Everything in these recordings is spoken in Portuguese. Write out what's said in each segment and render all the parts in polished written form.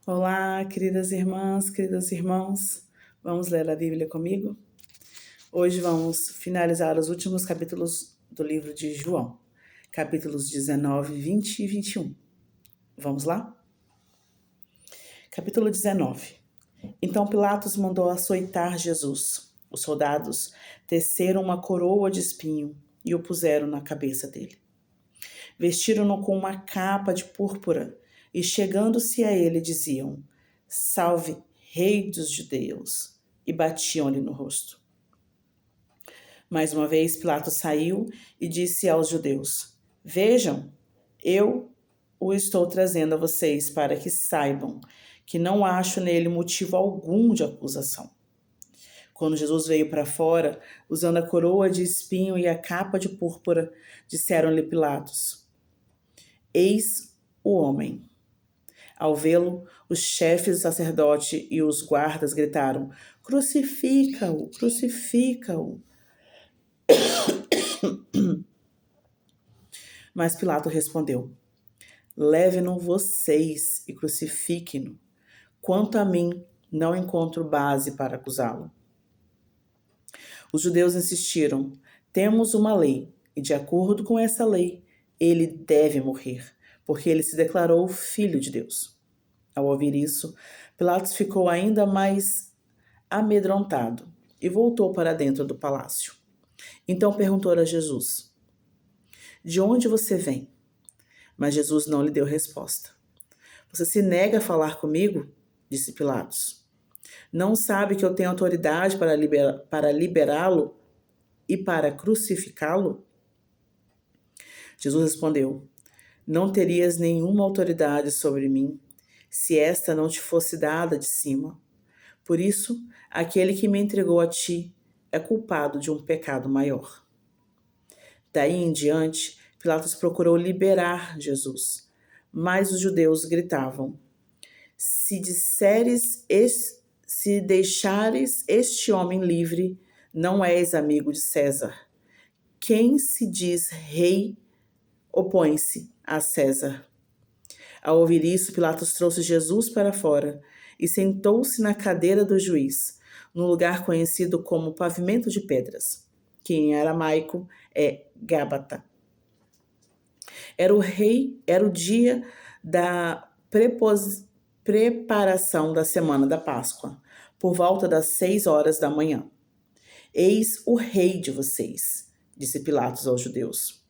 Olá, queridas irmãs, queridos irmãos. Vamos ler a Bíblia comigo? Hoje vamos finalizar os últimos capítulos do livro de João, capítulos 19, 20 e 21. Vamos lá? Capítulo 19. Então Pilatos mandou açoitar Jesus. Os soldados teceram uma coroa de espinho e o puseram na cabeça dele. Vestiram-no com uma capa de púrpura e, chegando-se a ele, diziam: Salve, Rei dos Judeus! E batiam-lhe no rosto. Mais uma vez, Pilatos saiu e disse aos judeus: Vejam, eu o estou trazendo a vocês para que saibam que não acho nele motivo algum de acusação. Quando Jesus veio para fora, usando a coroa de espinho e a capa de púrpura, disseram-lhe Pilatos: Eis o homem. Ao vê-lo, os chefes do sacerdote e os guardas gritaram: Crucifica-o, crucifica-o. Mas Pilato respondeu: Levem-no vocês e crucifiquem-no. Quanto a mim, não encontro base para acusá-lo. Os judeus insistiram: Temos uma lei, e de acordo com essa lei, ele deve morrer, porque ele se declarou filho de Deus. Ao ouvir isso, Pilatos ficou ainda mais amedrontado e voltou para dentro do palácio. Então perguntou a Jesus: De onde você vem? Mas Jesus não lhe deu resposta. Você se nega a falar comigo? Disse Pilatos. Não sabe que eu tenho autoridade para liberá-lo e para crucificá-lo? Jesus respondeu: Não terias nenhuma autoridade sobre mim se esta não te fosse dada de cima. Por isso, aquele que me entregou a ti é culpado de um pecado maior. Daí em diante, Pilatos procurou liberar Jesus, mas os judeus gritavam: Se deixares este homem livre, não és amigo de César. Quem se diz rei opõe-se a César. Ao ouvir isso, Pilatos trouxe Jesus para fora e sentou-se na cadeira do juiz, num lugar conhecido como pavimento de pedras, que em aramaico é Gábata. Era o dia da preparação da semana da Páscoa, por volta das 6 horas da manhã. Eis o rei de vocês, disse Pilatos aos judeus.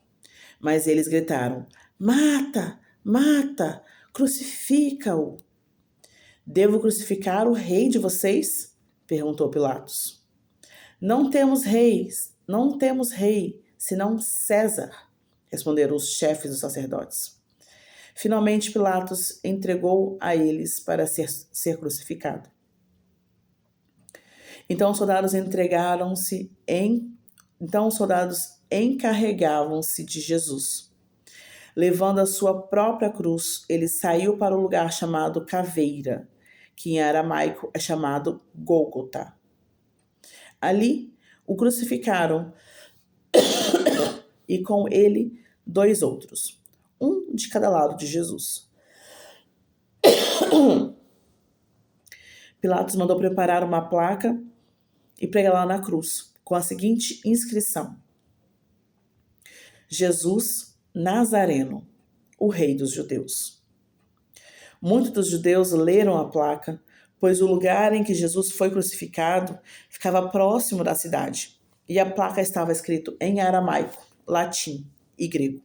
Mas eles gritaram: Mata! Mata! Crucifica-o! Devo crucificar o rei de vocês? Perguntou Pilatos. Não temos rei, senão César, responderam os chefes dos sacerdotes. Finalmente Pilatos entregou a eles para ser crucificado. Então os soldados encarregavam-se de Jesus. Levando a sua própria cruz, ele saiu para o lugar chamado Caveira, que em aramaico é chamado Gólgota. Ali o crucificaram e com ele 2 outros, um de cada lado de Jesus. Pilatos mandou preparar uma placa e pregá-la na cruz, com a seguinte inscrição: Jesus Nazareno, o rei dos judeus. Muitos dos judeus leram a placa, pois o lugar em que Jesus foi crucificado ficava próximo da cidade, e a placa estava escrito em aramaico, latim e grego.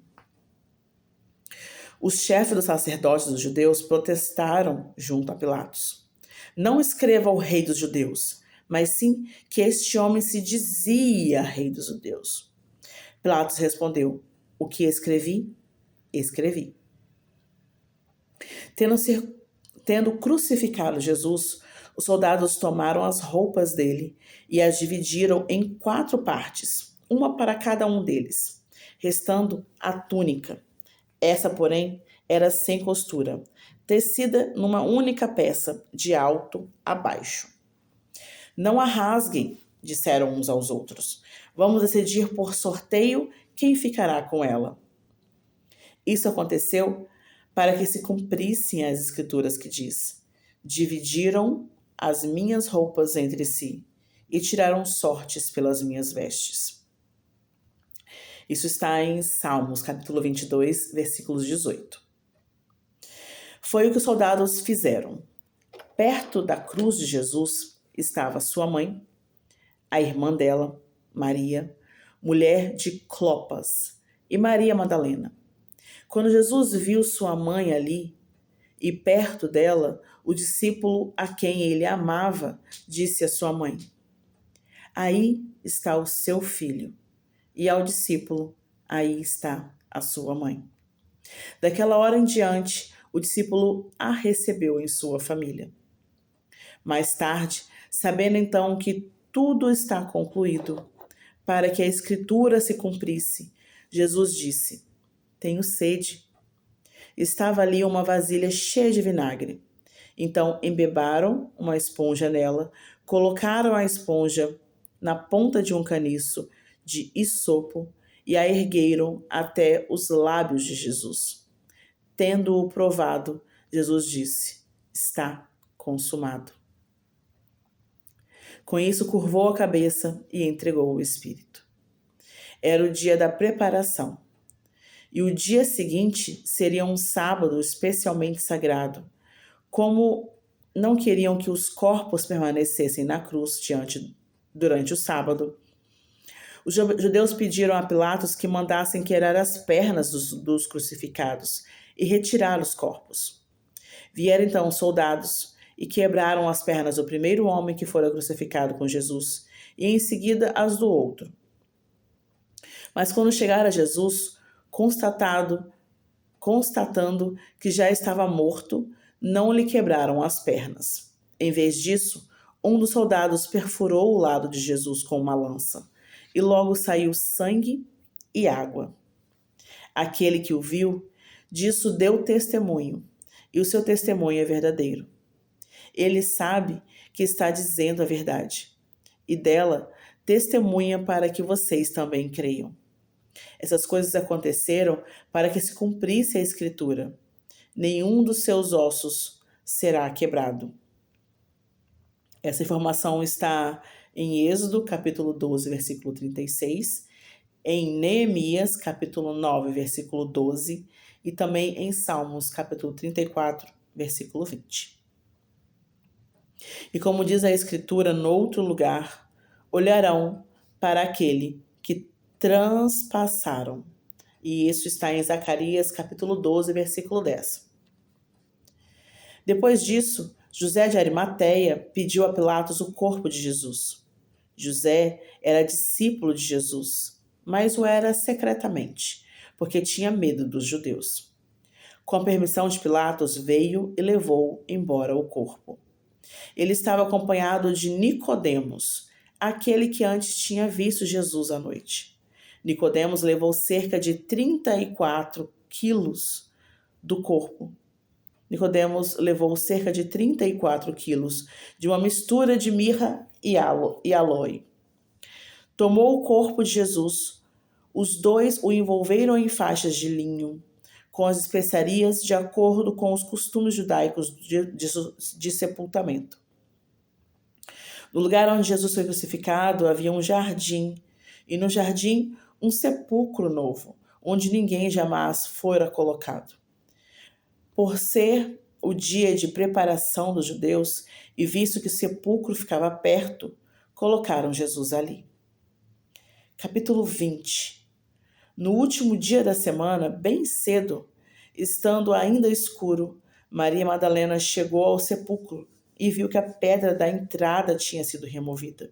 Os chefes dos sacerdotes dos judeus protestaram junto a Pilatos: Não escreva o rei dos judeus, mas sim que este homem se dizia rei dos judeus. Pilatos respondeu: O que escrevi, escrevi. Tendo crucificado Jesus, os soldados tomaram as roupas dele e as dividiram em 4 partes, uma para cada um deles, restando a túnica. Essa, porém, era sem costura, tecida numa única peça, de alto a baixo. Não a rasguem, disseram uns aos outros. Vamos decidir por sorteio quem ficará com ela. Isso aconteceu para que se cumprissem as escrituras que diz: Dividiram as minhas roupas entre si e tiraram sortes pelas minhas vestes. Isso está em Salmos, capítulo 22, versículos 18. Foi o que os soldados fizeram. Perto da cruz de Jesus estava sua mãe, a irmã dela, Maria, mulher de Clopas, e Maria Madalena. Quando Jesus viu sua mãe ali e perto dela, o discípulo a quem ele amava disse à sua mãe: "Aí está o seu filho." E ao discípulo: "Aí está a sua mãe." Daquela hora em diante, o discípulo a recebeu em sua família. Mais tarde, sabendo então que tudo está concluído, para que a Escritura se cumprisse, Jesus disse: "Tenho sede." Estava ali uma vasilha cheia de vinagre. Então embebaram uma esponja nela, colocaram a esponja na ponta de um caniço de isopo e a ergueram até os lábios de Jesus. Tendo-o provado, Jesus disse: "Está consumado." Com isso, curvou a cabeça e entregou o Espírito. Era o dia da preparação. E o dia seguinte seria um sábado especialmente sagrado. Como não queriam que os corpos permanecessem na cruz durante o sábado, os judeus pediram a Pilatos que mandassem quebrar as pernas dos crucificados e retirar os corpos. Vieram então os soldados e quebraram as pernas do primeiro homem que fora crucificado com Jesus e em seguida as do outro. Mas quando chegaram a Jesus, constatando que já estava morto, não lhe quebraram as pernas. Em vez disso, um dos soldados perfurou o lado de Jesus com uma lança, e logo saiu sangue e água. Aquele que o viu, disso deu testemunho, e o seu testemunho é verdadeiro. Ele sabe que está dizendo a verdade, e dela testemunha para que vocês também creiam. Essas coisas aconteceram para que se cumprisse a Escritura: nenhum dos seus ossos será quebrado. Essa informação está em Êxodo, capítulo 12, versículo 36, em Neemias, capítulo 9, versículo 12, e também em Salmos, capítulo 34, versículo 20. E como diz a Escritura no outro lugar, olharão para aquele que transpassaram. E isso está em Zacarias, capítulo 12, versículo 10. Depois disso, José de Arimateia pediu a Pilatos o corpo de Jesus. José era discípulo de Jesus, mas o era secretamente, porque tinha medo dos judeus. Com a permissão de Pilatos, veio e levou embora o corpo. Ele estava acompanhado de Nicodemos, aquele que antes tinha visto Jesus à noite. Nicodemos levou cerca de 34 quilos do corpo. Nicodemos levou cerca de 34 quilos de uma mistura de mirra e aloe. Tomou o corpo de Jesus. Os dois o envolveram em faixas de linho, com as especiarias de acordo com os costumes judaicos de sepultamento. No lugar onde Jesus foi crucificado havia um jardim, e no jardim um sepulcro novo, onde ninguém jamais fora colocado. Por ser o dia de preparação dos judeus, e visto que o sepulcro ficava perto, colocaram Jesus ali. Capítulo 20. No último dia da semana, bem cedo, estando ainda escuro, Maria Madalena chegou ao sepulcro e viu que a pedra da entrada tinha sido removida.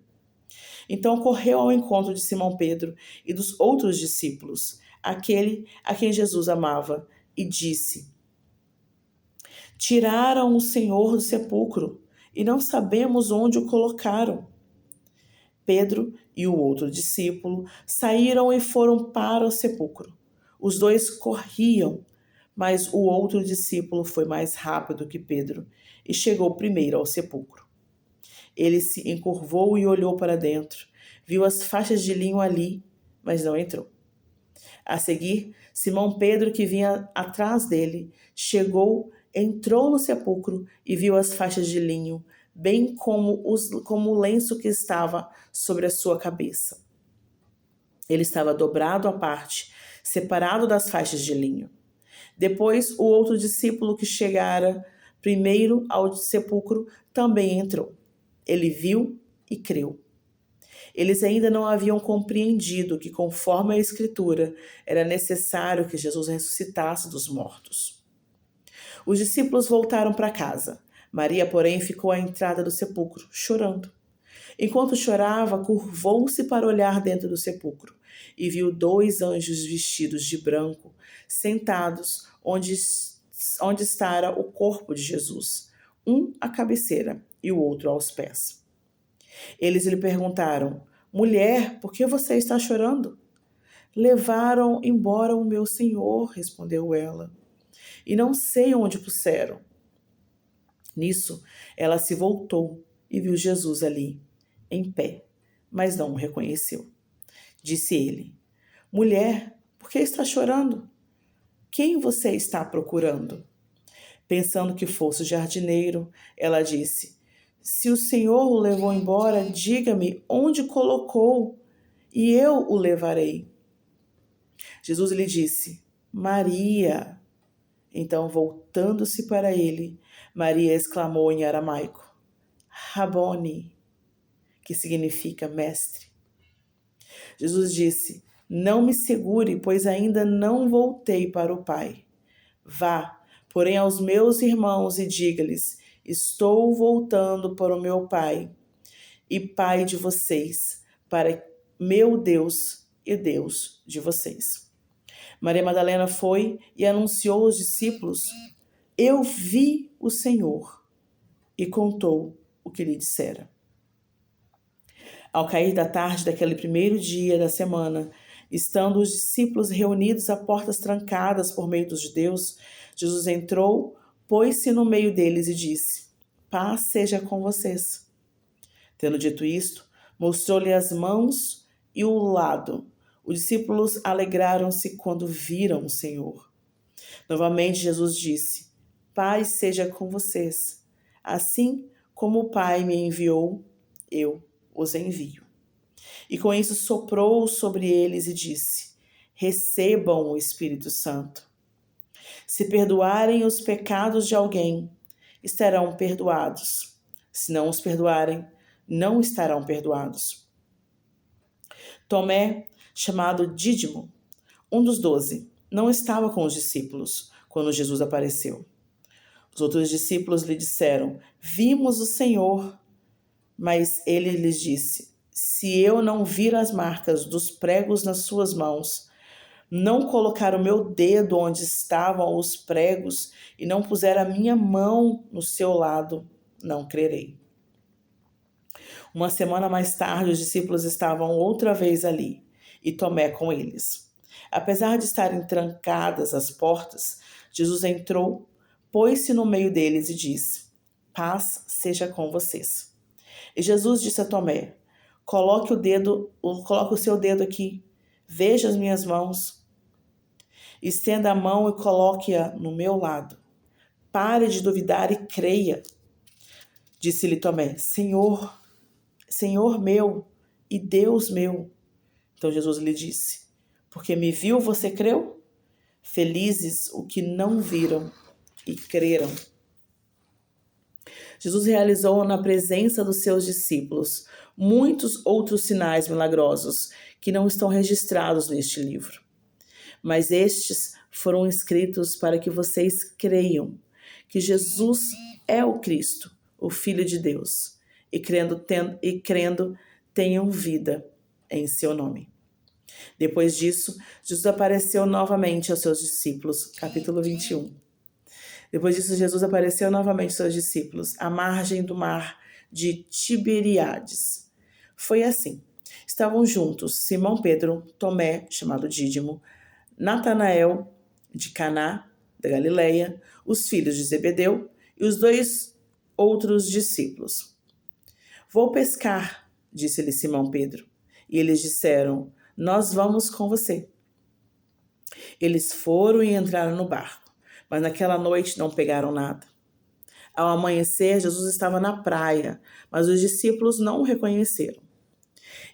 Então correu ao encontro de Simão Pedro e dos outros discípulos, aquele a quem Jesus amava, e disse: "Tiraram o Senhor do sepulcro e não sabemos onde o colocaram." Pedro e o outro discípulo saíram e foram para o sepulcro. Os dois corriam, mas o outro discípulo foi mais rápido que Pedro e chegou primeiro ao sepulcro. Ele se encurvou e olhou para dentro. Viu as faixas de linho ali, mas não entrou. A seguir, Simão Pedro, que vinha atrás dele, chegou entrou no sepulcro e viu as faixas de linho, bem como o lenço que estava sobre a sua cabeça. Ele estava dobrado à parte, separado das faixas de linho. Depois, o outro discípulo que chegara primeiro ao sepulcro também entrou. Ele viu e creu. Eles ainda não haviam compreendido que, conforme a Escritura, era necessário que Jesus ressuscitasse dos mortos. Os discípulos voltaram para casa. Maria, porém, ficou à entrada do sepulcro, chorando. Enquanto chorava, curvou-se para olhar dentro do sepulcro e viu 2 anjos vestidos de branco, sentados onde estara o corpo de Jesus, um à cabeceira e o outro aos pés. Eles lhe perguntaram: Mulher, por que você está chorando? Levaram embora o meu Senhor, respondeu ela, e não sei onde puseram. Nisso, ela se voltou e viu Jesus ali, em pé, mas não o reconheceu. Disse ele: Mulher, por que está chorando? Quem você está procurando? Pensando que fosse o jardineiro, ela disse: Se o Senhor o levou embora, diga-me onde colocou, e eu o levarei. Jesus lhe disse: Maria. Então, voltando-se para ele, Maria exclamou em aramaico: Rabone, que significa mestre. Jesus disse: Não me segure, pois ainda não voltei para o Pai. Vá, porém, aos meus irmãos e diga-lhes: Estou voltando para o meu Pai e Pai de vocês, para meu Deus e Deus de vocês. Maria Madalena foi e anunciou aos discípulos: Eu vi o Senhor, e contou o que lhe dissera. Ao cair da tarde daquele primeiro dia da semana, estando os discípulos reunidos a portas trancadas por meio dos judeus, Jesus entrou, pôs-se no meio deles e disse: Paz seja com vocês. Tendo dito isto, mostrou-lhe as mãos e o lado. Os discípulos alegraram-se quando viram o Senhor. Novamente Jesus disse: Paz seja com vocês. Assim como o Pai me enviou, eu os envio. E com isso soprou sobre eles e disse: Recebam o Espírito Santo. Se perdoarem os pecados de alguém, estarão perdoados. Se não os perdoarem, não estarão perdoados. Tomé, chamado Dídimo, um dos 12, não estava com os discípulos quando Jesus apareceu. Os outros discípulos lhe disseram: Vimos o Senhor. Mas ele lhes disse: Se eu não vir as marcas dos pregos nas suas mãos, não colocar o meu dedo onde estavam os pregos e não puser a minha mão no seu lado, não crerei. Uma semana mais tarde, os discípulos estavam outra vez ali, e Tomé com eles. Apesar de estarem trancadas as portas, Jesus entrou, pôs-se no meio deles e disse: Paz seja com vocês. E Jesus disse a Tomé: Coloque o seu dedo aqui, veja as minhas mãos. Estenda a mão e coloque-a no meu lado. Pare de duvidar e creia. Disse-lhe Tomé: Senhor, Senhor meu e Deus meu. Então Jesus lhe disse: Porque me viu, você creu? Felizes os que não viram e creram. Jesus realizou na presença dos seus discípulos muitos outros sinais milagrosos que não estão registrados neste livro. Mas estes foram escritos para que vocês creiam que Jesus é o Cristo, o Filho de Deus, e crendo tenham vida em seu nome. Depois disso, Jesus apareceu novamente aos seus discípulos, capítulo 21. Depois disso, Jesus apareceu novamente aos seus discípulos, à margem do mar de Tiberíades. Foi assim. Estavam juntos Simão Pedro, Tomé, chamado Dídimo, Natanael, de Caná, da Galileia, os filhos de Zebedeu e os 2 outros discípulos. Vou pescar, disse-lhe Simão Pedro. E eles disseram: Nós vamos com você. Eles foram e entraram no barco, mas naquela noite não pegaram nada. Ao amanhecer, Jesus estava na praia, mas os discípulos não o reconheceram.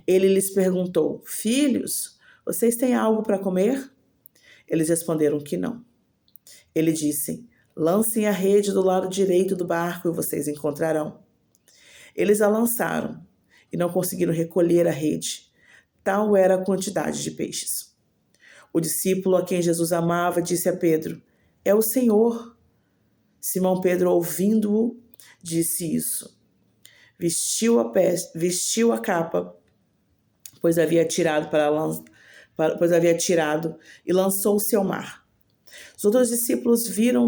Ele lhes perguntou: Filhos, vocês têm algo para comer? Eles responderam que não. Ele disse: Lancem a rede do lado direito do barco e vocês encontrarão. Eles a lançaram e não conseguiram recolher a rede. Tal era a quantidade de peixes. O discípulo a quem Jesus amava disse a Pedro: É o Senhor. Simão Pedro, ouvindo-o, disse isso. Vestiu a capa, pois havia tirado e lançou-se ao mar. Os outros discípulos vieram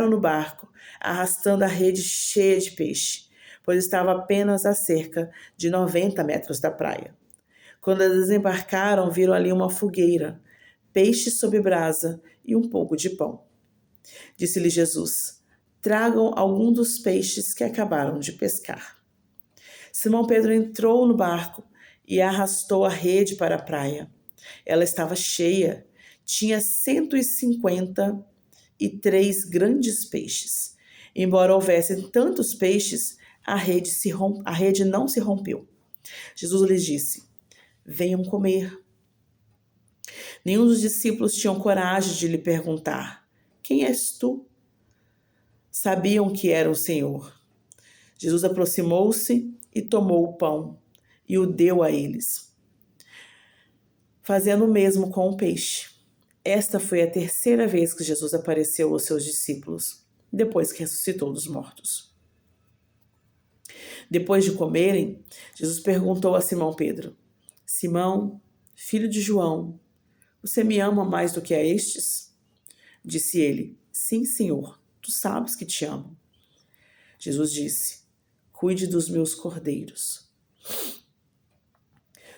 no barco, arrastando a rede cheia de peixe, pois estava apenas a cerca de 90 metros da praia. Quando desembarcaram, viram ali uma fogueira, peixe sob brasa e um pouco de pão. Disse-lhe Jesus: Tragam algum dos peixes que acabaram de pescar. Simão Pedro entrou no barco e arrastou a rede para a praia. Ela estava cheia, tinha 153 grandes peixes. Embora houvessem tantos peixes, a rede não se rompeu. Jesus lhes disse: Venham comer. Nenhum dos discípulos tinham coragem de lhe perguntar: Quem és tu? Sabiam que era o Senhor. Jesus aproximou-se e tomou o pão e o deu a eles, fazendo o mesmo com o peixe. Esta foi a terceira vez que Jesus apareceu aos seus discípulos, depois que ressuscitou dos mortos. Depois de comerem, Jesus perguntou a Simão Pedro: Simão, filho de João, você me ama mais do que a estes? Disse ele: Sim, Senhor, tu sabes que te amo. Jesus disse: Cuide dos meus cordeiros.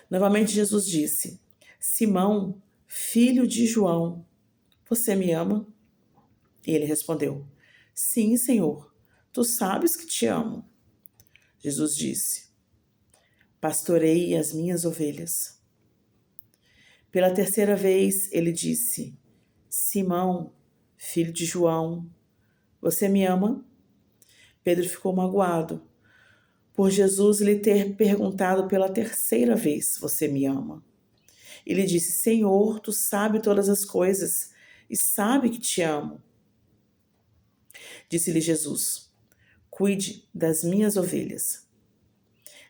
Novamente Jesus disse: Simão, filho de João, você me ama? E ele respondeu: Sim, Senhor, tu sabes que te amo. Jesus disse: Pastorei as minhas ovelhas. Pela terceira vez ele disse: Simão, filho de João, você me ama? Pedro ficou magoado por Jesus lhe ter perguntado pela terceira vez: Você me ama? Ele disse: Senhor, tu sabes todas as coisas e sabe que te amo. Disse-lhe Jesus: Cuide das minhas ovelhas.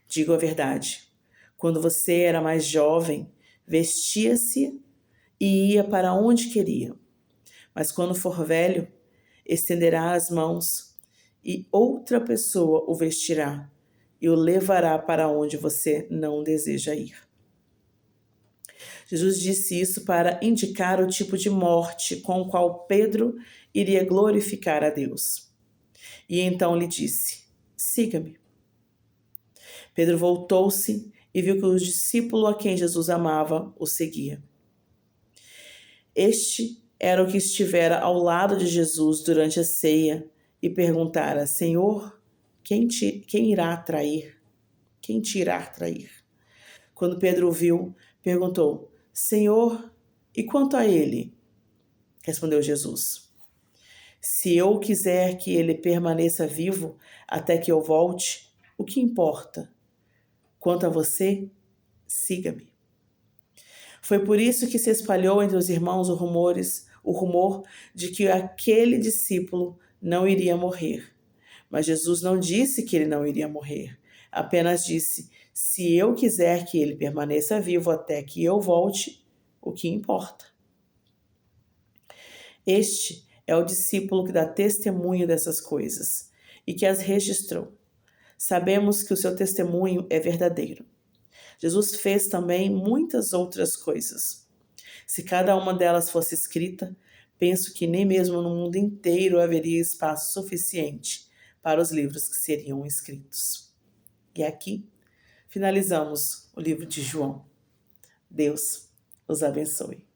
Digo a verdade, quando você era mais jovem, vestia-se e ia para onde queria. Mas quando for velho, estenderá as mãos e outra pessoa o vestirá e o levará para onde você não deseja ir. Jesus disse isso para indicar o tipo de morte com o qual Pedro iria glorificar a Deus. E então lhe disse: Siga-me. Pedro voltou-se e viu que o discípulo a quem Jesus amava o seguia. Este era o que estivera ao lado de Jesus durante a ceia e perguntara: Senhor, quem te irá trair? Quem te irá trair? Quando Pedro o viu, perguntou: Senhor, e quanto a ele? Respondeu Jesus: Se eu quiser que ele permaneça vivo até que eu volte, o que importa? Quanto a você, siga-me. Foi por isso que se espalhou entre os irmãos o rumor de que aquele discípulo não iria morrer. Mas Jesus não disse que ele não iria morrer. Apenas disse: se eu quiser que ele permaneça vivo até que eu volte, o que importa? Este é o discípulo que dá testemunho dessas coisas e que as registrou. Sabemos que o seu testemunho é verdadeiro. Jesus fez também muitas outras coisas. Se cada uma delas fosse escrita, penso que nem mesmo no mundo inteiro haveria espaço suficiente para os livros que seriam escritos. E aqui finalizamos o livro de João. Deus os abençoe.